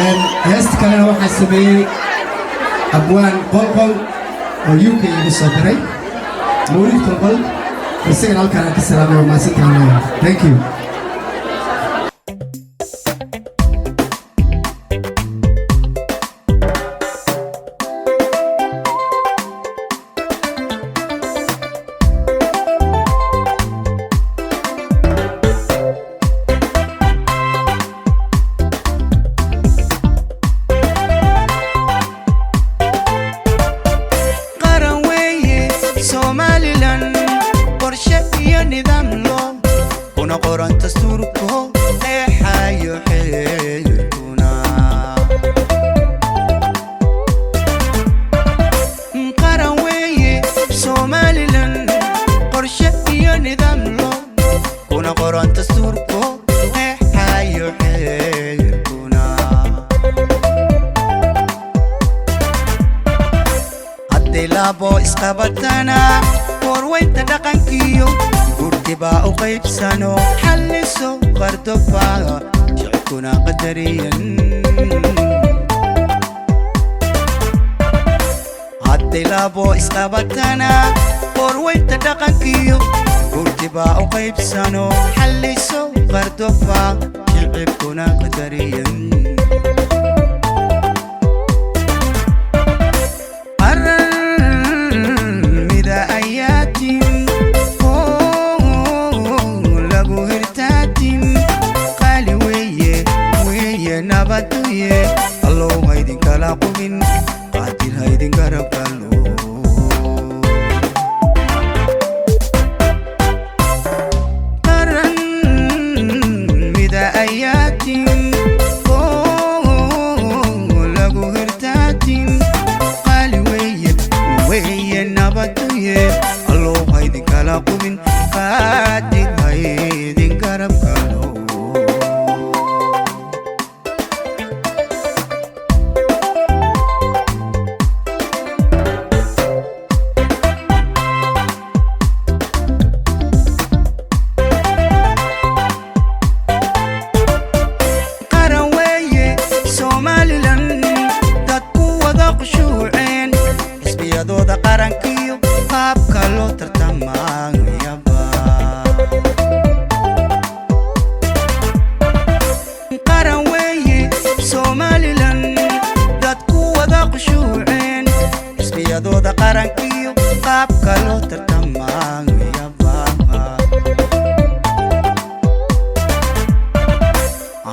heesta kalena waxaa sameeyey abwaan qolqol oo UK igu soo diray mawlid qolqol isagana halkaan aan ka salaamay waa mahadsantahay. Thank you. Labo iskabatana korweynta dhaqankiyo gurtiba u qaybsano xalliso qardofa jeckuna qadariyan hadday labo iskabatana korweynta dhaqankiyo gurtiba u qaybsano xalliso qardofa jeckuna qadariyan Allow haydin kala qubin qaadir haydin garab galo qaran mida ayatin lagu hirtaatin qali weye nabatuye allow haydin kala qubin qaadir haydin garab galo dooda qarankiyo qaabka loo tartamaayaba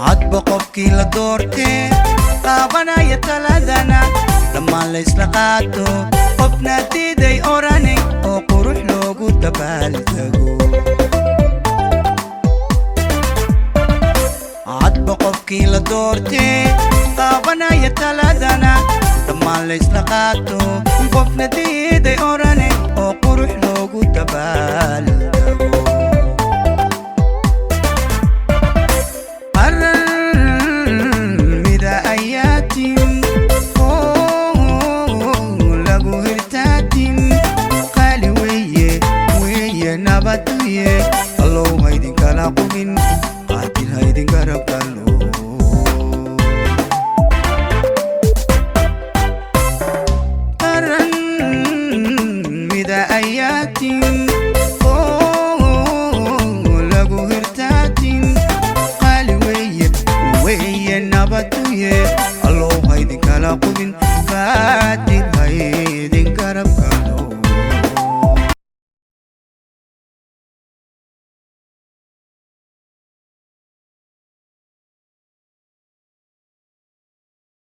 hadba qofkii la doortee qaabanaya taladana dhammaan la isla qaato qofna diiday orane oo qurux loogu dabaaldego hadba qofkii la doortee qaabanaya taladana dhammaan la isla qaato qofna diiday orane oo qurux loogu dabaaldego qaran mida ayaatin lagu hirtaatin qaali weye nabaduye allow haydin kala qubin qaadir haydin garab galo ayatin lagu hirtaatin qaali weye nabatuye allow haydin kala qubin